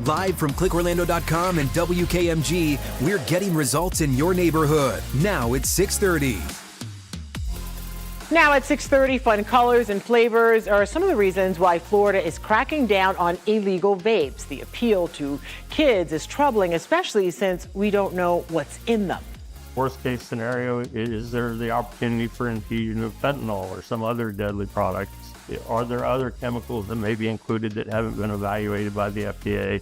Live from clickorlando.com and WKMG, we're getting results in your neighborhood. Now it's 6:30. Now at 6:30, fun colors and flavors are some of the reasons why Florida is cracking down on illegal vapes. The appeal to kids is troubling, especially since we don't know what's in them. Worst case scenario is there the opportunity for infusion of fentanyl or some other deadly products? Are there other chemicals that may be included that haven't been evaluated by the FDA?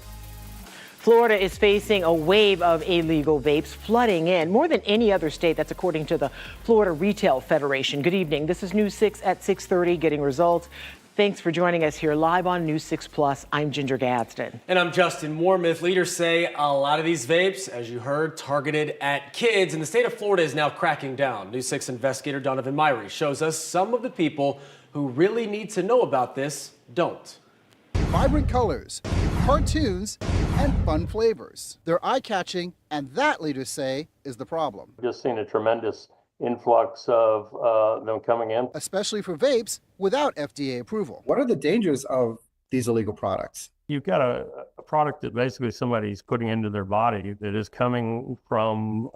Florida is facing a wave of illegal vapes flooding in, more than any other state. That's according to the Florida Retail Federation. Good evening. This is News 6 at 6:30, getting results. Thanks for joining us here live on News 6 Plus. I'm Ginger Gadsden. And I'm Justin Mormith. Leaders say a lot of these vapes, as you heard, targeted at kids. And the state of Florida is now cracking down. News 6 investigator Donovan Myrie shows us some of the people who really need to know about this don't. Vibrant colors, cartoons, and fun flavors. They're eye-catching, and that, leaders say, is the problem. Just seen a tremendous influx of them coming in. Especially for vapes without FDA approval. What are the dangers of these illegal products? You've got a product that basically somebody's putting into their body that is coming from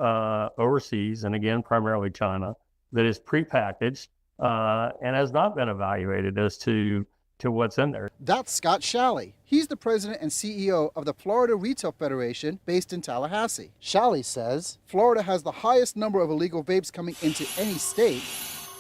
overseas, and again, primarily China, that is prepackaged and has not been evaluated as to what's in there. That's Scott Shalley. He's the president and CEO of the Florida Retail Federation based in Tallahassee. Shalley says Florida has the highest number of illegal vapes coming into any state,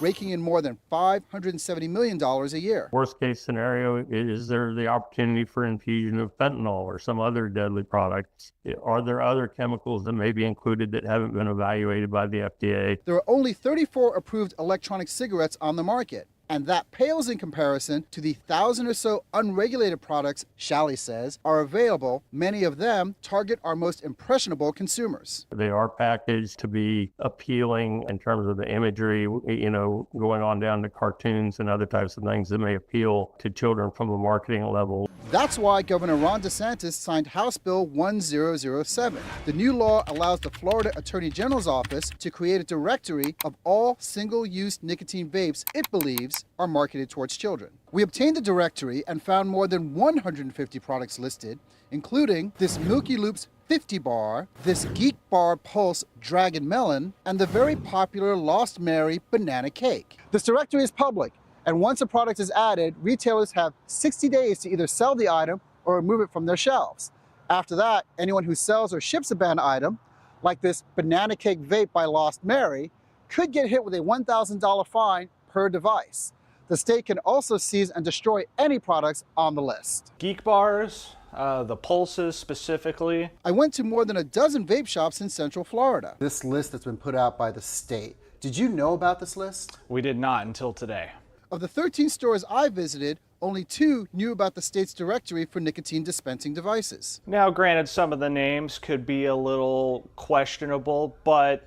raking in more than $570 million a year. Worst case scenario is there the opportunity for infusion of fentanyl or some other deadly products? Are there other chemicals that may be included that haven't been evaluated by the FDA? There are only 34 approved electronic cigarettes on the market, and that pales in comparison to the 1,000 or so unregulated products Shalley says are available. Many of them target our most impressionable consumers. They are packaged to be appealing in terms of the imagery, going on down to cartoons and other types of things that may appeal to children from a marketing level. That's why Governor Ron DeSantis signed House Bill 1007. The new law allows the Florida Attorney General's office to create a directory of all single-use nicotine vapes it believes are marketed towards children. We obtained the directory and found more than 150 products listed, including this Milky Loops 50 bar, this Geek Bar Pulse Dragon Melon, and the very popular Lost Mary Banana Cake. This directory is public, and once a product is added, retailers have 60 days to either sell the item or remove it from their shelves. After that, anyone who sells or ships a banned item, like this Banana Cake Vape by Lost Mary, could get hit with a $1,000 fine per device. The state can also seize and destroy any products on the list. Geek bars, the pulses specifically. I went to more than a dozen vape shops in Central Florida. This list that's been put out by the state, did you know about this list? We did not until today. Of the 13 stores I visited, only 2 knew about the state's directory for nicotine dispensing devices. Now, granted, some of the names could be a little questionable, but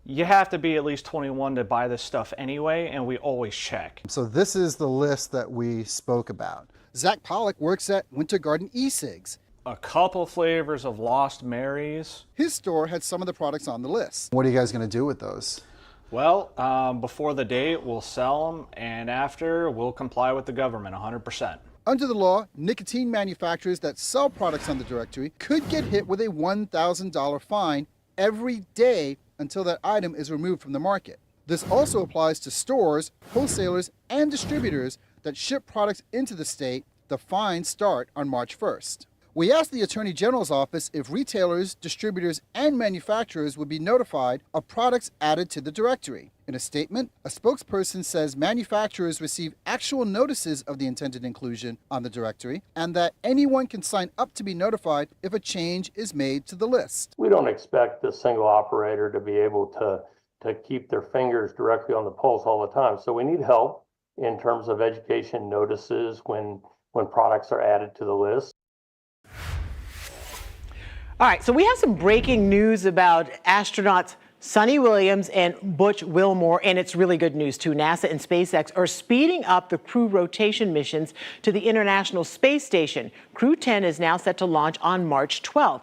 you have to be at least 21 to buy this stuff anyway, and we always check. So this is the list that we spoke about. Zach Pollock works at Winter Garden e-cigs. A couple flavors of Lost Marys. His store had some of the products on the list. What are you guys going to do with those? Well, before the date, we'll sell them, and after, we'll comply with the government 100%. Under the law, nicotine manufacturers that sell products on the directory could get hit with a $1,000 fine every day until that item is removed from the market. This also applies to stores, wholesalers, and distributors that ship products into the state. The fines start on March 1st. We asked the Attorney General's office if retailers, distributors, and manufacturers would be notified of products added to the directory. In a statement, a spokesperson says manufacturers receive actual notices of the intended inclusion on the directory, and that anyone can sign up to be notified if a change is made to the list. We don't expect the single operator to be able to keep their fingers directly on the pulse all the time. So we need help in terms of education notices when products are added to the list. All right, so we have some breaking news about astronauts Sunny Williams and Butch Wilmore, and it's really good news too. NASA and SpaceX are speeding up the crew rotation missions to the International Space Station. Crew 10 is now set to launch on March 12th.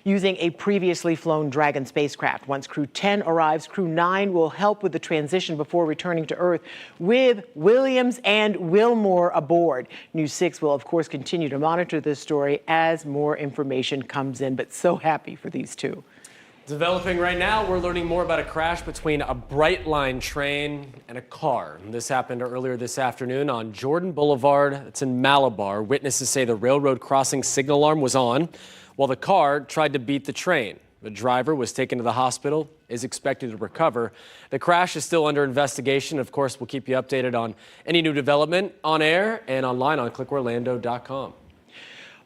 using a previously flown Dragon spacecraft. Once Crew 10 arrives, Crew 9 will help with the transition before returning to Earth with Williams and Wilmore aboard. News 6 will, of course, continue to monitor this story as more information comes in, but so happy for these two. Developing right now, we're learning more about a crash between a Brightline train and a car. This happened earlier this afternoon on Jordan Boulevard. It's in Malabar. Witnesses say the railroad crossing signal alarm was on while the car tried to beat the train. The driver was taken to the hospital, is expected to recover. The crash is still under investigation. Of course, we'll keep you updated on any new development on air and online on clickorlando.com.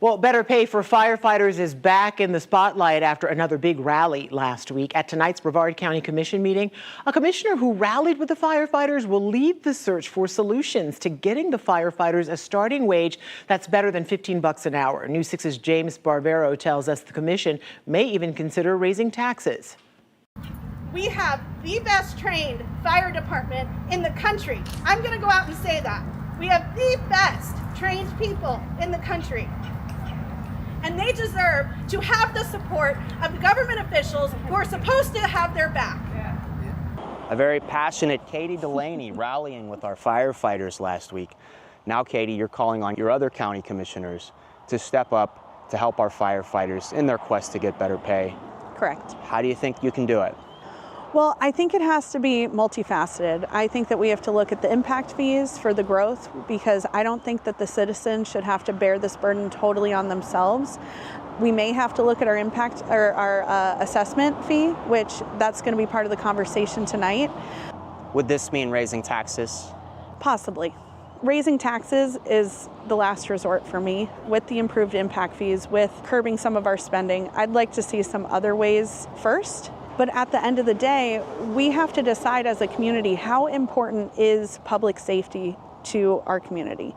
Well, better pay for firefighters is back in the spotlight after another big rally last week. At tonight's Brevard County Commission meeting, a commissioner who rallied with the firefighters will lead the search for solutions to getting the firefighters a starting wage that's better than $15 an hour. News 6's James Barbero tells us the commission may even consider raising taxes. We have the best trained fire department in the country. I'm going to go out and say that. We have the best trained people in the country. And they deserve to have the support of government officials who are supposed to have their back. A very passionate Katie Delaney rallying with our firefighters last week. Now, Katie, you're calling on your other county commissioners to step up to help our firefighters in their quest to get better pay. Correct. How do you think you can do it? Well, I think it has to be multifaceted. I think that we have to look at the impact fees for the growth, because I don't think that the citizens should have to bear this burden totally on themselves. We may have to look at our impact or our assessment fee, which that's going to be part of the conversation tonight. Would this mean raising taxes? Possibly. Raising taxes is the last resort for me. With the improved impact fees, with curbing some of our spending, I'd like to see some other ways first. But at the end of the day, we have to decide as a community how important is public safety to our community.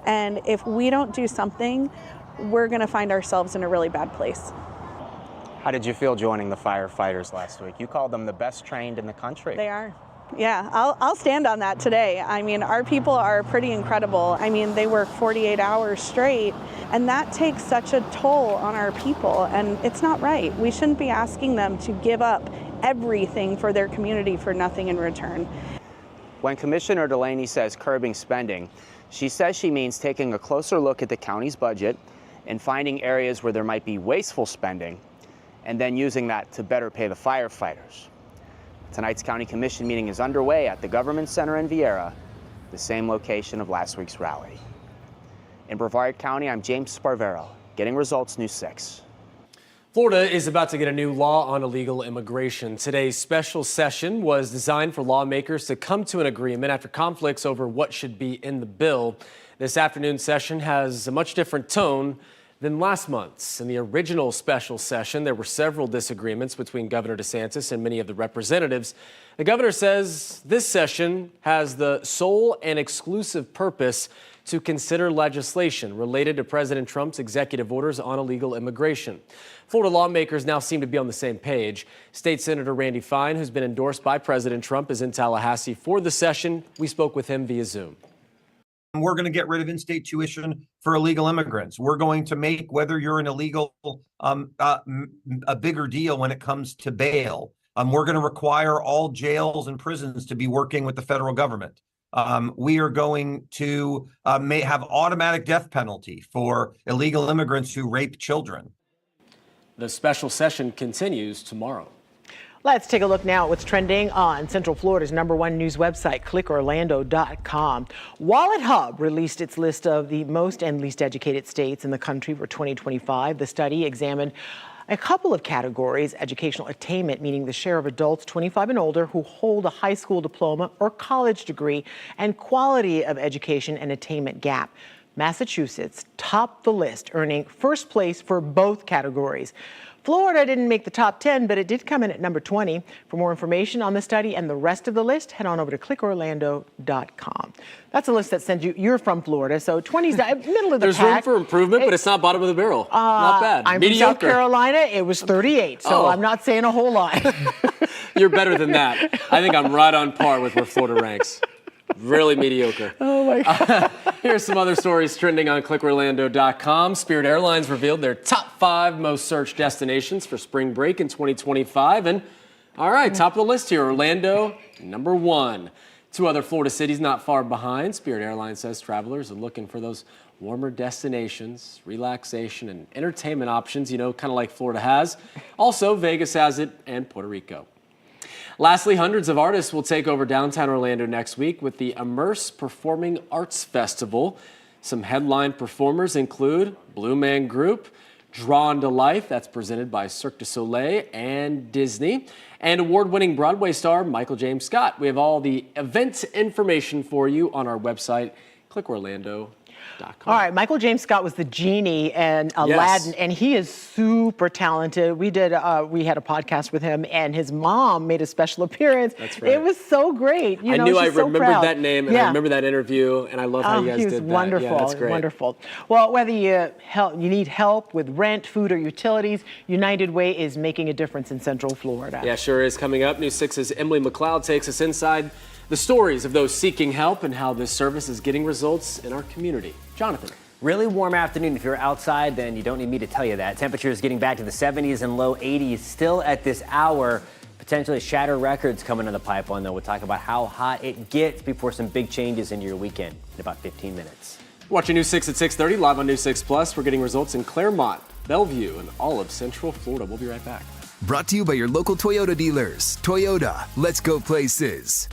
And if we don't do something, we're going to find ourselves in a really bad place. How did you feel joining the firefighters last week? You called them the best trained in the country. They are. Yeah, I'll stand on that today. I mean, our people are pretty incredible. I mean, they work 48 hours straight, and that takes such a toll on our people, and it's not right. We shouldn't be asking them to give up everything for their community for nothing in return. When Commissioner Delaney says curbing spending, she says she means taking a closer look at the county's budget and finding areas where there might be wasteful spending, and then using that to better pay the firefighters. Tonight's County Commission meeting is underway at the Government Center in Viera, the same location of last week's rally. In Brevard County, I'm James Sparvero, Getting Results News 6. Florida is about to get a new law on illegal immigration. Today's special session was designed for lawmakers to come to an agreement after conflicts over what should be in the bill. This afternoon's session has a much different tone than last month's. In the original special session, there were several disagreements between Governor DeSantis and many of the representatives. The governor says this session has the sole and exclusive purpose to consider legislation related to President Trump's executive orders on illegal immigration. Florida lawmakers now seem to be on the same page. State Senator Randy Fine, who's been endorsed by President Trump, is in Tallahassee for the session. We spoke with him via Zoom. We're going to get rid of in-state tuition for illegal immigrants. We're going to make whether you're an illegal a bigger deal when it comes to bail. We're going to require all jails and prisons to be working with the federal government. We are going to may have automatic death penalty for illegal immigrants who rape children. The special session continues tomorrow. Let's take a look now at what's trending on Central Florida's #1 news website, clickorlando.com. Wallet Hub released its list of the most and least educated states in the country for 2025. The study examined a couple of categories: educational attainment, meaning the share of adults 25 and older who hold a high school diploma or college degree, and quality of education and attainment gap. Massachusetts topped the list, earning first place for both categories. Florida didn't make the top 10, but it did come in at number 20. For more information on the study and the rest of the list, head on over to clickorlando.com. That's a list that sends you, you're from Florida, so 20's the middle of the There's pack. There's room for improvement, but it's not bottom of the barrel. Not bad. I'm Mediocre. from South Carolina. It was 38, so I'm not saying a whole lot. You're better than that. I think I'm right on par with where Florida ranks. Really mediocre. Oh my God. Here's some other stories trending on clickorlando.com. Spirit Airlines revealed their top 5 most searched destinations for spring break in 2025. And all right, top of the list here, Orlando, number 1. 2 other Florida cities not far behind. Spirit Airlines says travelers are looking for those warmer destinations, relaxation, and entertainment options, kind of like Florida has. Also, Vegas has it, and Puerto Rico. Lastly, hundreds of artists will take over downtown Orlando next week with the Immerse Performing Arts Festival. Some headline performers include Blue Man Group, Drawn to Life, that's presented by Cirque du Soleil and Disney, and award-winning Broadway star Michael James Scott. We have all the event information for you on our website, clickorlando.com. All right, Michael James Scott was the genie in Aladdin, and he is super talented. We had a podcast with him, and his mom made a special appearance. That's right. It was so great. I knew I she's so remembered proud. that name, and I remember that interview, and I love how you guys he did was that. wonderful. Yeah, that's great. Wonderful. Well, whether you need help with rent, food, or utilities, United Way is making a difference in Central Florida. Yeah, sure is. Coming up, News 6's Emily McLeod takes us inside the stories of those seeking help and how this service is getting results in our community. Jonathan. Really warm afternoon. If you're outside, then you don't need me to tell you that. Temperatures getting back to the 70s and low 80s still at this hour. Potentially shatter records coming in the pipeline, though. We'll talk about how hot it gets before some big changes in your weekend in about 15 minutes. Watching News 6 at 6:30, live on News 6 Plus. We're getting results in Claremont, Bellevue, and all of Central Florida. We'll be right back. Brought to you by your local Toyota dealers. Toyota, let's go places.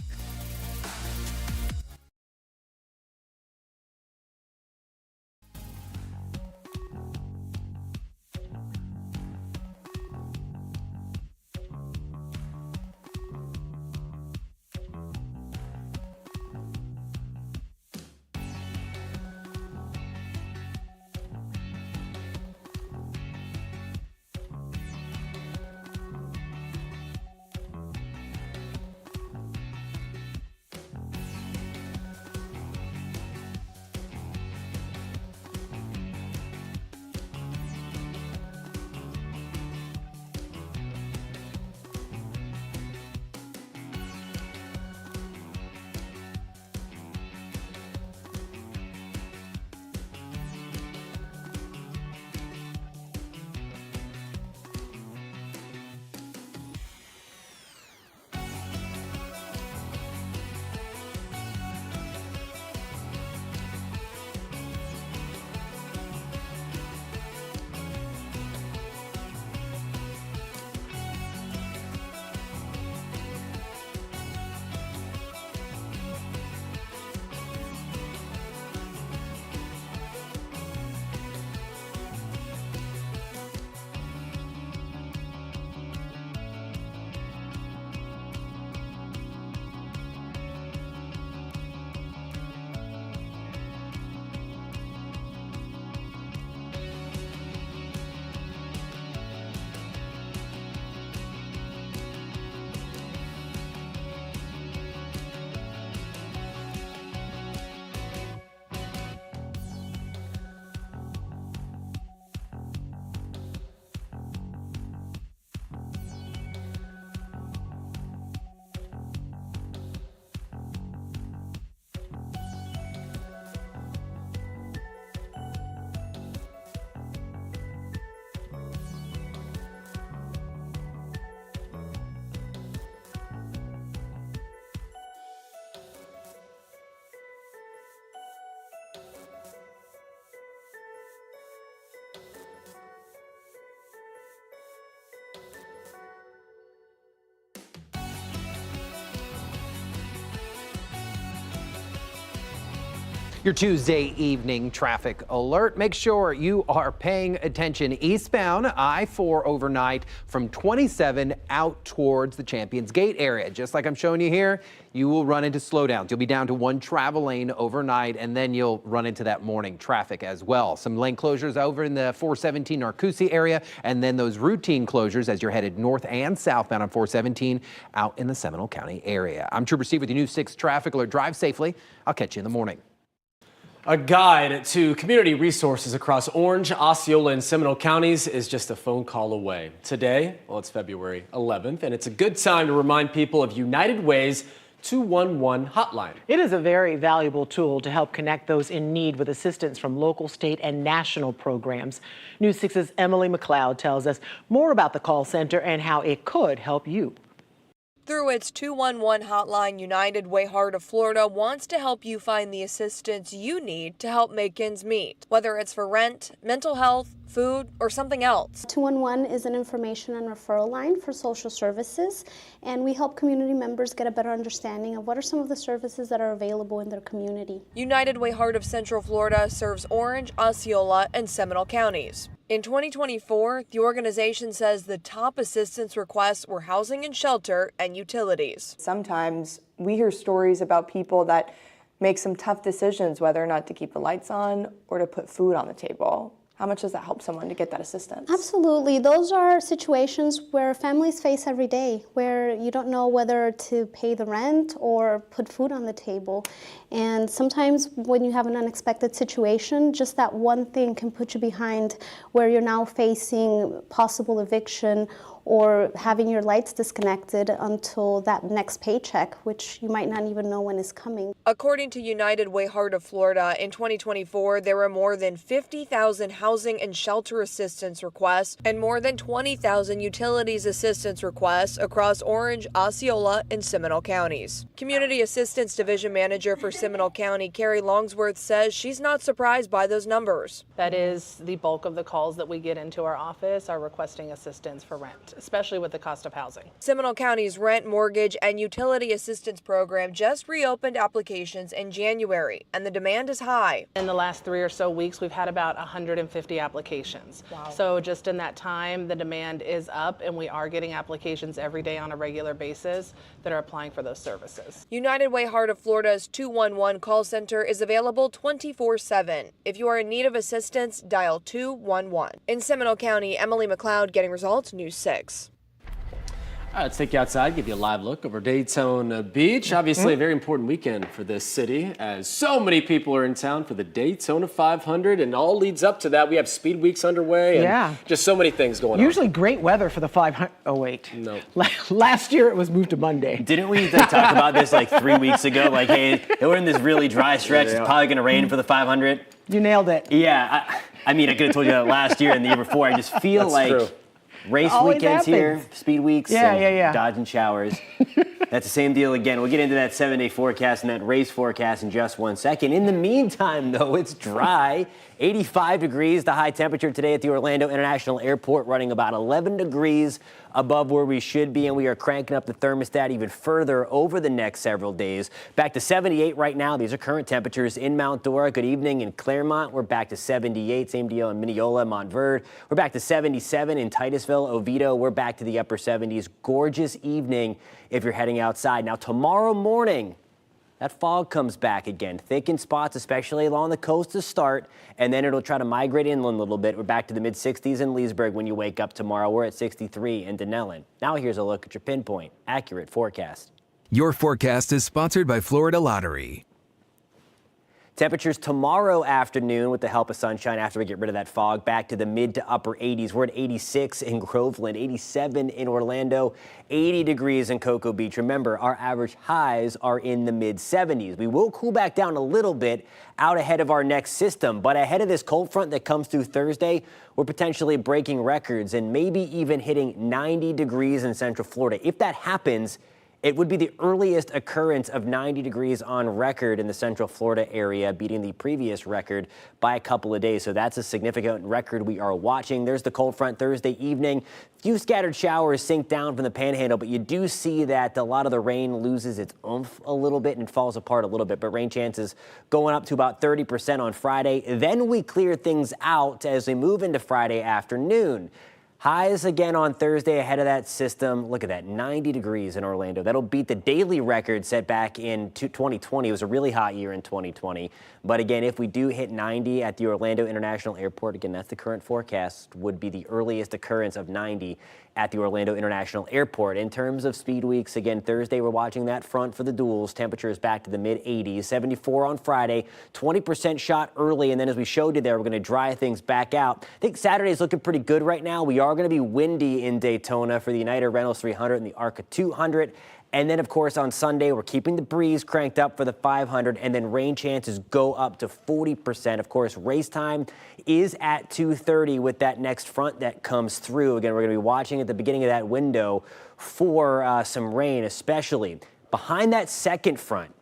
Your Tuesday evening traffic alert. Make sure you are paying attention eastbound I-4 overnight from 27 out towards the Champions Gate area. Just like I'm showing you here, you will run into slowdowns. You'll be down to one travel lane overnight, and then you'll run into that morning traffic as well. Some lane closures over in the 417 Narcoossee area, and then those routine closures as you're headed north and southbound on 417 out in the Seminole County area. I'm Trooper Steve with the News 6 Traffic Alert. Drive safely. I'll catch you in the morning. A guide to community resources across Orange, Osceola, and Seminole counties is just a phone call away. Today, well, it's February 11th, and it's a good time to remind people of United Way's 211 hotline. It is a very valuable tool to help connect those in need with assistance from local, state, and national programs. News 6's Emily McLeod tells us more about the call center and how it could help you. Through its 211 hotline, United Way Heart of Florida wants to help you find the assistance you need to help make ends meet, whether it's for rent, mental health, food, or something else. 211 is an information and referral line for social services, and we help community members get a better understanding of what are some of the services that are available in their community. United Way Heart of Central Florida serves Orange, Osceola, and Seminole counties. In 2024, the organization says the top assistance requests were housing and shelter and utilities. Sometimes we hear stories about people that make some tough decisions whether or not to keep the lights on or to put food on the table. How much does that help someone to get that assistance? Absolutely. Those are situations where families face every day, where you don't know whether to pay the rent or put food on the table. And sometimes when you have an unexpected situation, just that one thing can put you behind where you're now facing possible eviction or having your lights disconnected until that next paycheck, which you might not even know when is coming. According to United Way Heart of Florida, in 2024, there were more than 50,000 housing and shelter assistance requests and more than 20,000 utilities assistance requests across Orange, Osceola, and Seminole counties. Community Assistance Division Manager for Seminole County, Carrie Longsworth, says she's not surprised by those numbers. That is the bulk of the calls that we get into our office are requesting assistance for rent, especially with the cost of housing. Seminole County's rent, mortgage, and utility assistance program just reopened applications in January, and the demand is high. In the last 3 or so weeks, we've had about 150 applications. Wow. So just in that time, the demand is up, and we are getting applications every day on a regular basis that are applying for those services. United Way Heart of Florida's 211 call center is available 24/7. If you are in need of assistance, dial 211. In Seminole County, Emily McLeod, Getting Results, News 6. All right, let's take you outside, give you a live look over Daytona Beach. Obviously, a very important weekend for this city, as so many people are in town for the Daytona 500, and all leads up to that. We have speed weeks underway, and just so many things going on. Usually great weather for the 500. Oh, wait. No. Last year it was moved to Monday. Didn't we talk about this like 3 weeks ago? Like, hey, we're in this really dry stretch. It's probably going to rain for the 500. You nailed it. Yeah. I mean, I could have told you that last year and the year before. I just feel That's like true. race Always weekends here, happens. speed weeks, Yeah. dodging showers. That's the same deal again. We'll get into that 7-day forecast and that race forecast in just 1 second. In the meantime, though, it's dry. 85 degrees, the high temperature today at the Orlando International Airport, running about 11 degrees above where we should be, and we are cranking up the thermostat even further over the next several days. Back to 78 right now. These are current temperatures in Mount Dora. Good evening in Claremont. We're back to 78. Same deal in Mineola, Montverde. We're back to 77 in Titusville, Oviedo. We're back to the upper 70s. Gorgeous evening if you're heading outside. Now, tomorrow morning, that fog comes back again, thick in spots, especially along the coast to start, and then it'll try to migrate inland a little bit. We're back to the mid-60s in Leesburg when you wake up tomorrow. We're at 63 in Denellen. Now here's a look at your pinpoint, accurate forecast. Your forecast is sponsored by Florida Lottery. Temperatures tomorrow afternoon with the help of sunshine after we get rid of that fog back to the mid to upper 80s. We're at 86 in Groveland, 87 in Orlando, 80 degrees in Cocoa Beach. Remember, our average highs are in the mid 70s. We will cool back down a little bit out ahead of our next system, but ahead of this cold front that comes through Thursday, we're potentially breaking records and maybe even hitting 90 degrees in Central Florida. If that happens, it would be the earliest occurrence of 90 degrees on record in the Central Florida area, beating the previous record by a couple of days. So that's a significant record we are watching. There's the cold front Thursday evening. Few scattered showers sink down from the panhandle, but you do see that a lot of the rain loses its oomph a little bit and falls apart a little bit. But rain chances going up to about 30% on Friday. Then we clear things out as we move into Friday afternoon. Highs again on Thursday ahead of that system. Look at that, 90 degrees in Orlando. That'll beat the daily record set back in 2020. It was a really hot year in 2020. But again, if we do hit 90 at the Orlando International Airport, again, that's the current forecast, would be the earliest occurrence of 90 at the Orlando International Airport. In terms of speed weeks, again, Thursday we're watching that front for the duels. Temperatures back to the mid-80s, 74 on Friday, 20% shot early, and then as we showed you there, we're going to dry things back out. I think Saturday's looking pretty good right now. We are going to be windy in Daytona for the United Rentals 300 and the ARCA 200. And then, of course, on Sunday, we're keeping the breeze cranked up for the 500, and then rain chances go up to 40%. Of course, race time is at 2:30 with that next front that comes through. Again, we're going to be watching at the beginning of that window for some rain, especially behind that second front.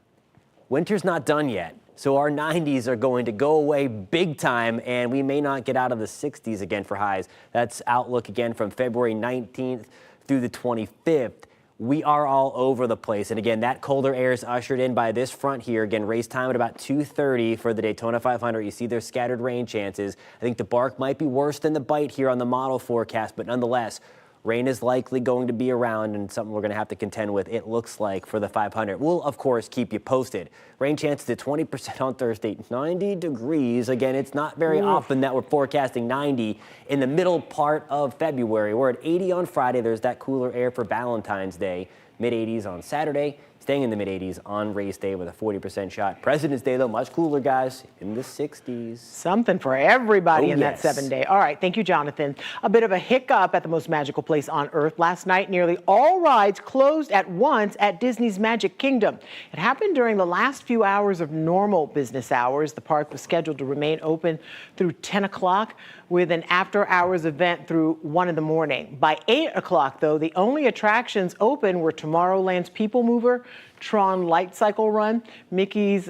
Winter's not done yet, so our 90s are going to go away big time, and we may not get out of the 60s again for highs. That's outlook again from February 19th through the 25th. We are all over the place. And again, that colder air is ushered in by this front here. Again, race time at about 2:30 for the Daytona 500. You see there's scattered rain chances. I think the bark might be worse than the bite here on the model forecast, but nonetheless, rain is likely going to be around and something we're going to have to contend with, it looks like, for the 500. We'll, of course, keep you posted. Rain chances at 20% on Thursday, 90 degrees. Again, it's not very often that we're forecasting 90 in the middle part of February. We're at 80 on Friday. There's that cooler air for Valentine's Day. Mid-80s on Saturday. Staying in the mid-80s on race day with a 40% shot. President's Day, though, much cooler, guys, in the 60s. Something for everybody in that 7 day. All right, thank you, Jonathan. A bit of a hiccup at the most magical place on earth. Last night, nearly all rides closed at once at Disney's Magic Kingdom. It happened during the last few hours of normal business hours. The park was scheduled to remain open through 10 o'clock with an after-hours event through 1 in the morning. By 8 o'clock, though, the only attractions open were Tomorrowland's People Mover, Tron Light Cycle Run, Mickey's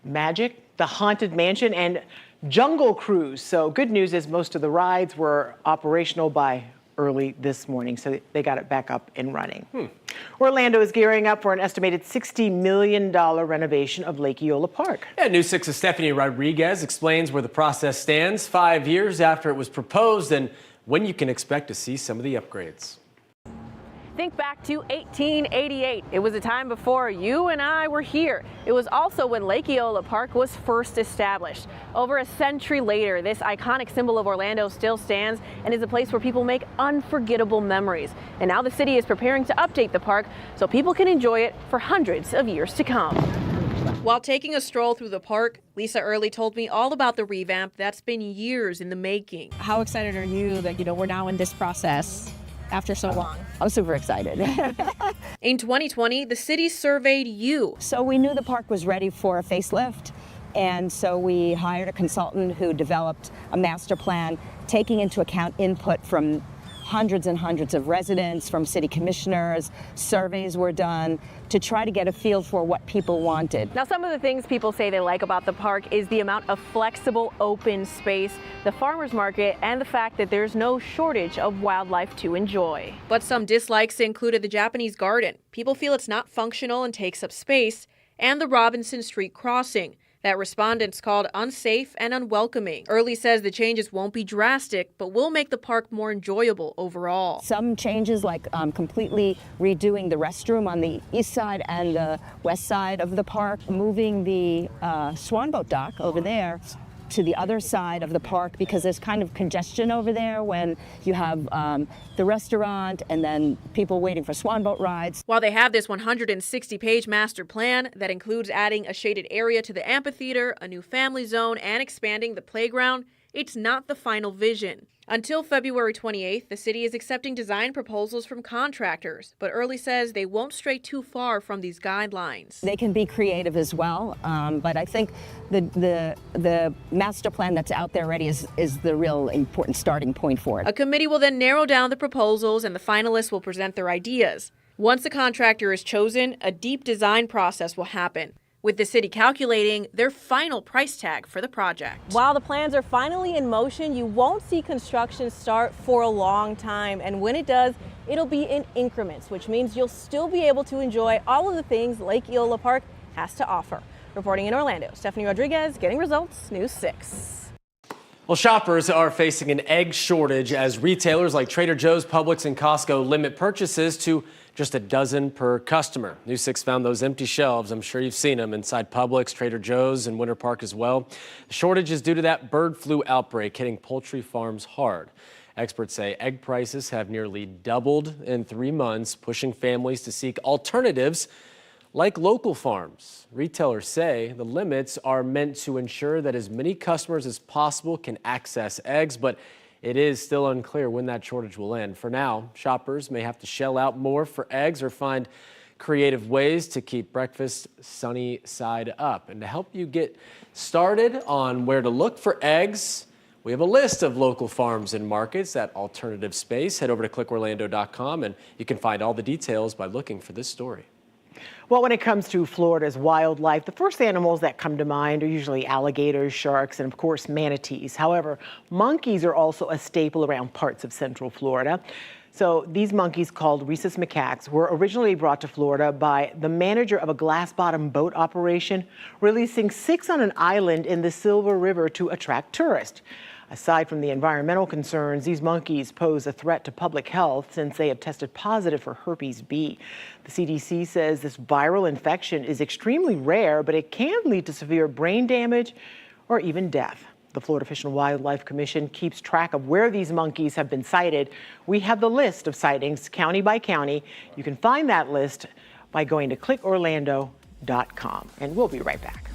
Magic, the Haunted Mansion, and Jungle Cruise. So good news is most of the rides were operational by early this morning, so they got it back up and running. Orlando is gearing up for an estimated $60 million renovation of Lake Eola Park. Yeah, News 6's Stephanie Rodriguez explains where the process stands 5 years after it was proposed and when you can expect to see some of the upgrades. Think back to 1888. It was a time before you and I were here. It was also when Lake Eola Park was first established. Over a century later, this iconic symbol of Orlando still stands and is a place where people make unforgettable memories. And now the city is preparing to update the park so people can enjoy it for hundreds of years to come. While taking a stroll through the park, Lisa Early told me all about the revamp that's been years in the making. How excited are you that, we're now in this process after so long? I'm super excited. In 2020, the city surveyed you. So we knew the park was ready for a facelift, and so we hired a consultant who developed a master plan, taking into account input from hundreds and hundreds of residents, from city commissioners. Surveys were done to try to get a feel for what people wanted. Now, some of the things people say they like about the park is the amount of flexible open space, the farmers market, and the fact that there's no shortage of wildlife to enjoy. But some dislikes included the Japanese garden. People feel it's not functional and takes up space, and the Robinson Street crossing that respondents called unsafe and unwelcoming. Early says the changes won't be drastic, but will make the park more enjoyable overall. Some changes, like completely redoing the restroom on the east side and the west side of the park, moving the swanboat dock over there to the other side of the park because there's kind of congestion over there when you have the restaurant and then people waiting for swanboat rides. While they have this 160-page master plan that includes adding a shaded area to the amphitheater, a new family zone, and expanding the playground, it's not the final vision. Until February 28th, the city is accepting design proposals from contractors, but Early says they won't stray too far from these guidelines. They can be creative as well, but I think the master plan that's out there already is the real important starting point for it. A committee will then narrow down the proposals and the finalists will present their ideas. Once the contractor is chosen, a deep design process will happen, with the city calculating their final price tag for the project. While the plans are finally in motion, you won't see construction start for a long time. And when it does, it'll be in increments, which means you'll still be able to enjoy all of the things Lake Eola Park has to offer. Reporting in Orlando, Stephanie Rodriguez, Getting Results, News 6. Well, shoppers are facing an egg shortage as retailers like Trader Joe's, Publix, and Costco limit purchases to just a dozen per customer. News 6 found those empty shelves. I'm sure you've seen them inside Publix, Trader Joe's, and Winter Park as well. The shortage is due to that bird flu outbreak hitting poultry farms hard. Experts say egg prices have nearly doubled in 3 months, pushing families to seek alternatives like local farms. Retailers say the limits are meant to ensure that as many customers as possible can access eggs, but it is still unclear when that shortage will end. For now, shoppers may have to shell out more for eggs or find creative ways to keep breakfast sunny side up. And to help you get started on where to look for eggs, we have a list of local farms and markets at Alternative Space. Head over to clickorlando.com and you can find all the details by looking for this story. Well, when it comes to Florida's wildlife, the first animals that come to mind are usually alligators, sharks, and of course manatees. However, monkeys are also a staple around parts of Central Florida. So these monkeys, called rhesus macaques, were originally brought to Florida by the manager of a glass-bottom boat operation, releasing 6 on an island in the Silver River to attract tourists. Aside from the environmental concerns, these monkeys pose a threat to public health since they have tested positive for herpes B. The CDC says this viral infection is extremely rare, but it can lead to severe brain damage or even death. The Florida Fish and Wildlife Commission keeps track of where these monkeys have been sighted. We have the list of sightings county by county. You can find that list by going to clickorlando.com. And we'll be right back.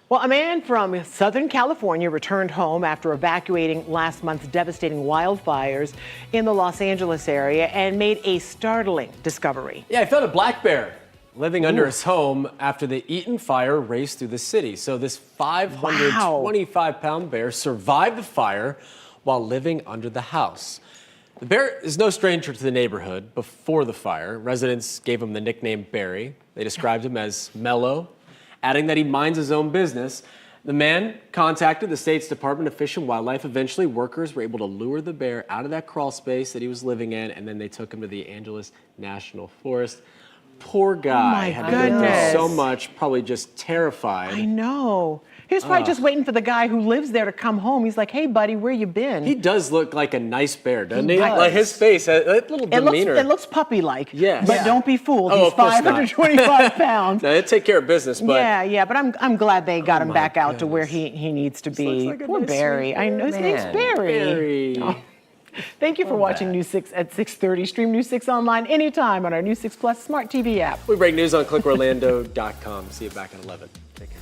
Well, a man from Southern California returned home after evacuating last month's devastating wildfires in the Los Angeles area and made a startling discovery. Yeah, he found a black bear living under his home after the Eaton fire raced through the city. So this 525-pound bear survived the fire while living under the house. The bear is no stranger to the neighborhood. Before the fire, residents gave him the nickname Barry. They described him as mellow, adding that he minds his own business. The man contacted the state's Department of Fish and Wildlife. Eventually, workers were able to lure the bear out of that crawl space that he was living in, and then they took him to the Angeles National Forest. Poor guy. Oh my had been through goodness. so much, probably just terrified. I know. He was probably just waiting for the guy who lives there to come home. He's like, hey, buddy, where you been? He does look like a nice bear, doesn't he? does. Like his face, that little demeanor. It looks puppy-like. Yes. But don't be fooled. Oh, He's of course not. 525 pounds. No, they take care of business, but Yeah, but I'm glad they got him my back out to where he needs to be. like a Poor nice, Barry. sweet I know his name's man. Barry. Barry. Oh. Thank you for watching News 6 at 6:30. Stream News 6 online anytime on our News 6 Plus Smart TV app. we break news on clickorlando.com. See you back at 11. Take care.